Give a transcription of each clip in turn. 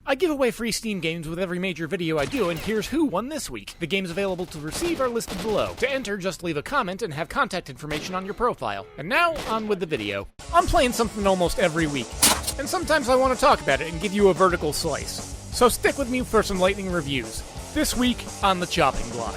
I give away free Steam games with every major video I do, and here's who won this week. The games available to receive are listed below. To enter, just leave a comment and have contact information on your profile. And now, on with the video. I'm playing something almost every week, and sometimes I want to talk about it and give you a vertical slice. So stick with me for some lightning reviews. This week, on the chopping block.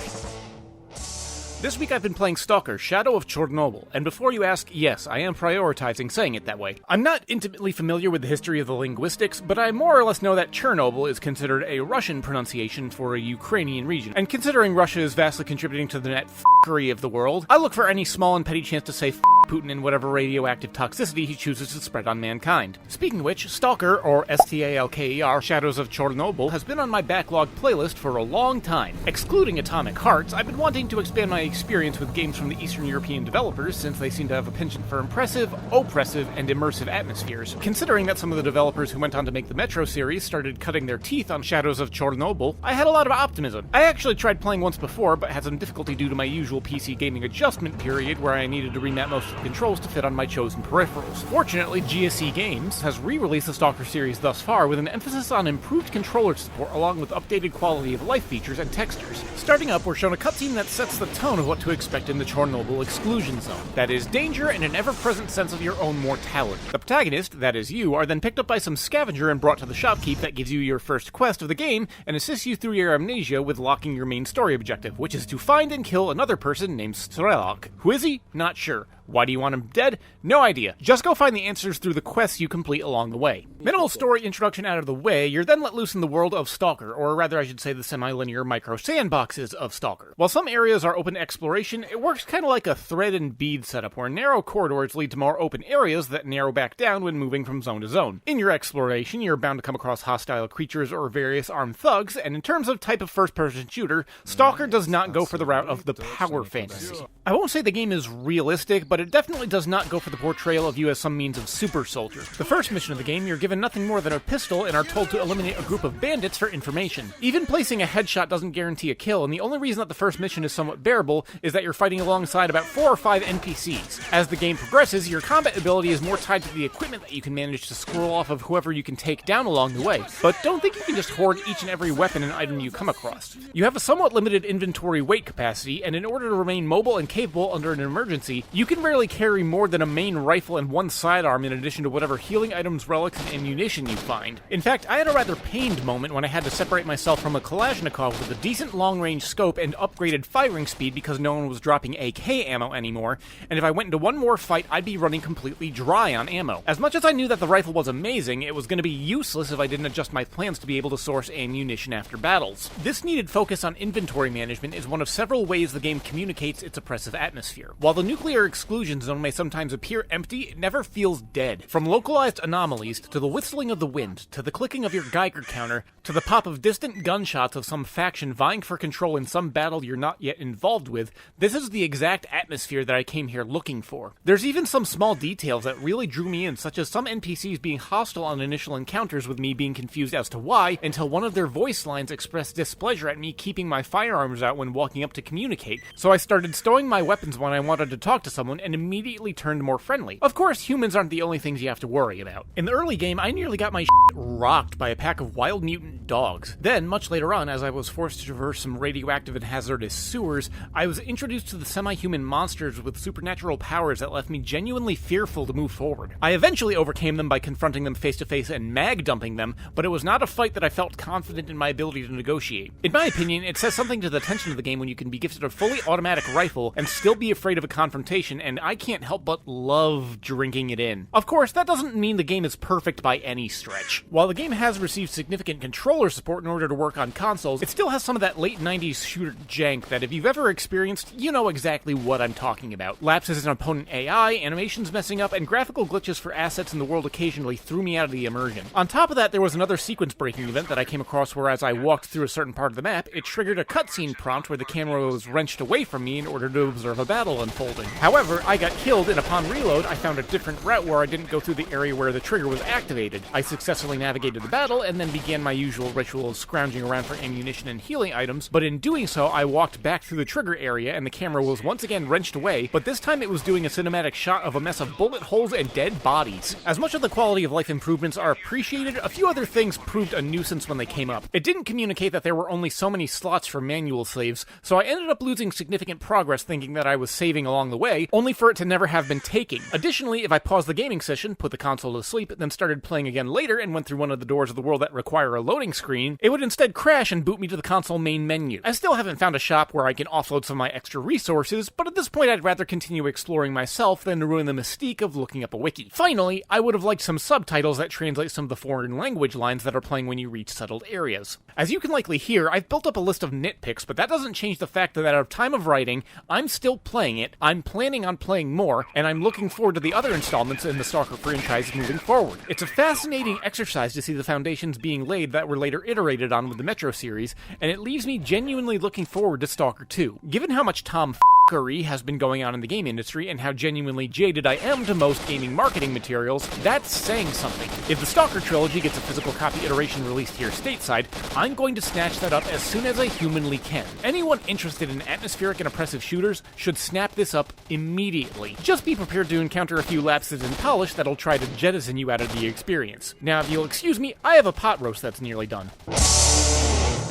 This week I've been playing S.T.A.L.K.E.R, Shadow of Chornobyl, and before you ask, yes, I am prioritizing saying it that way. I'm not intimately familiar with the history of the linguistics, but I more or less know that Chernobyl is considered a Russian pronunciation for a Ukrainian region, and considering Russia is vastly contributing to the net f***ery of the world, I look for any small and petty chance to say f*** Putin and whatever radioactive toxicity he chooses to spread on mankind. Speaking of which, S.T.A.L.K.E.R, or S.T.A.L.K.E.R, Shadows of Chornobyl, has been on my backlog playlist for a long time. Excluding Atomic Hearts, I've been wanting to expand my experience with games from the Eastern European developers, since they seem to have a penchant for impressive, oppressive, and immersive atmospheres. Considering that some of the developers who went on to make the Metro series started cutting their teeth on Shadows of Chornobyl, I had a lot of optimism. I actually tried playing once before, but had some difficulty due to my usual PC gaming adjustment period where I needed to remap most of the controls to fit on my chosen peripherals. Fortunately, GSC Games has re-released the S.T.A.L.K.E.R series thus far with an emphasis on improved controller support along with updated quality of life features and textures. Starting up, we're shown a cutscene that sets the tone of what to expect in the Chornobyl exclusion zone. That is, danger and an ever-present sense of your own mortality. The protagonist, that is you, are then picked up by some scavenger and brought to the shopkeep that gives you your first quest of the game and assists you through your amnesia with locking your main story objective, which is to find and kill another person named S.T.A.L.K.E.R. Who is he? Not sure. Why do you want him dead? No idea. Just go find the answers through the quests you complete along the way. Minimal story introduction out of the way, you're then let loose in the world of S.T.A.L.K.E.R, or rather I should say the semi-linear micro-sandboxes of S.T.A.L.K.E.R. While some areas are open to exploration, it works kind of like a thread and bead setup, where narrow corridors lead to more open areas that narrow back down when moving from zone to zone. In your exploration, you're bound to come across hostile creatures or various armed thugs, and in terms of type of first-person shooter, S.T.A.L.K.E.R does not go for the route of the power fantasy. I won't say the game is realistic, but it definitely does not go for the portrayal of you as some means of super soldier. The first mission of the game, you're given nothing more than a pistol and are told to eliminate a group of bandits for information. Even placing a headshot doesn't guarantee a kill, and the only reason that the first mission is somewhat bearable is that you're fighting alongside about 4 or 5 NPCs. As the game progresses, your combat ability is more tied to the equipment that you can manage to squirrel off of whoever you can take down along the way, but don't think you can just hoard each and every weapon and item you come across. You have a somewhat limited inventory weight capacity, and in order to remain mobile and capable under an emergency, you can rarely carry more than a main rifle and 1 sidearm in addition to whatever healing items, relics, and ammunition you find. In fact, I had a rather pained moment when I had to separate myself from a Kalashnikov with a decent long-range scope and upgraded firing speed because no one was dropping AK ammo anymore, and if I went into one more fight, I'd be running completely dry on ammo. As much as I knew that the rifle was amazing, it was going to be useless if I didn't adjust my plans to be able to source ammunition after battles. This needed focus on inventory management is one of several ways the game communicates its oppressive atmosphere. While the nuclear exclusion zone may sometimes appear empty, it never feels dead. From localized anomalies, to the whistling of the wind, to the clicking of your Geiger counter, to the pop of distant gunshots of some faction vying for control in some battle you're not yet involved with, this is the exact atmosphere that I came here looking for. There's even some small details that really drew me in, such as some NPCs being hostile on initial encounters with me being confused as to why, until one of their voice lines expressed displeasure at me keeping my firearms out when walking up to communicate, so I started stowing my weapons when I wanted to talk to someone and immediately turned more friendly. Of course, humans aren't the only things you have to worry about. In the early game, I nearly got my rocked by a pack of wild mutant dogs. Then, much later on, as I was forced to traverse some radioactive and hazardous sewers, I was introduced to the semi-human monsters with supernatural powers that left me genuinely fearful to move forward. I eventually overcame them by confronting them face-to-face and mag-dumping them, but it was not a fight that I felt confident in my ability to negotiate. In my opinion, it says something to the tension of the game when you can be gifted a fully automatic rifle and still be afraid of a confrontation, and I can't help but love drinking it in. Of course, that doesn't mean the game is perfect by any stretch. While the game has received significant controller support in order to work on consoles, it still has some of that late 90s shooter jank that if you've ever experienced, you know exactly what I'm talking about. Lapses in opponent AI, animations messing up, and graphical glitches for assets in the world occasionally threw me out of the immersion. On top of that, there was another sequence-breaking event that I came across where as I walked through a certain part of the map, it triggered a cutscene prompt where the camera was wrenched away from me in order to observe a battle unfolding. However, I got killed, and upon reload, I found a different route where I didn't go through the area where the trigger was activated. I successfully navigated the battle, and then began my usual usual ritual of scrounging around for ammunition and healing items, but in doing so, I walked back through the trigger area and the camera was once again wrenched away, but this time it was doing a cinematic shot of a mess of bullet holes and dead bodies. As much of the quality of life improvements are appreciated, a few other things proved a nuisance when they came up. It didn't communicate that there were only so many slots for manual saves, so I ended up losing significant progress thinking that I was saving along the way, only for it to never have been taken. Additionally, if I paused the gaming session, put the console to sleep, then started playing again later and went through one of the doors of the world that require a loading screen, it would instead crash and boot me to the console main menu. I still haven't found a shop where I can offload some of my extra resources, but at this point I'd rather continue exploring myself than to ruin the mystique of looking up a wiki. Finally, I would have liked some subtitles that translate some of the foreign language lines that are playing when you reach settled areas. As you can likely hear, I've built up a list of nitpicks, but that doesn't change the fact that at a time of writing, I'm still playing it, I'm planning on playing more, and I'm looking forward to the other installments in the S.T.A.L.K.E.R franchise moving forward. It's a fascinating exercise to see the foundations being laid that were later iterated on with the Metro series, and it leaves me genuinely looking forward to S.T.A.L.K.E.R 2. Given how much tomfoolery has been going on in the game industry and how genuinely jaded I am to most gaming marketing materials, that's saying something. If the S.T.A.L.K.E.R trilogy gets a physical copy iteration released here stateside, I'm going to snatch that up as soon as I humanly can. Anyone interested in atmospheric and oppressive shooters should snap this up immediately. Just be prepared to encounter a few lapses in polish that'll try to jettison you out of the experience. Now, if you'll excuse me, I have a pot roast that's nearly done.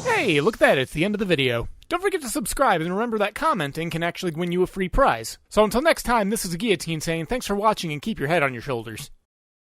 Hey, look at that, it's the end of the video. Don't forget to subscribe and remember that commenting can actually win you a free prize. So until next time, this is a Guillotine saying thanks for watching and keep your head on your shoulders.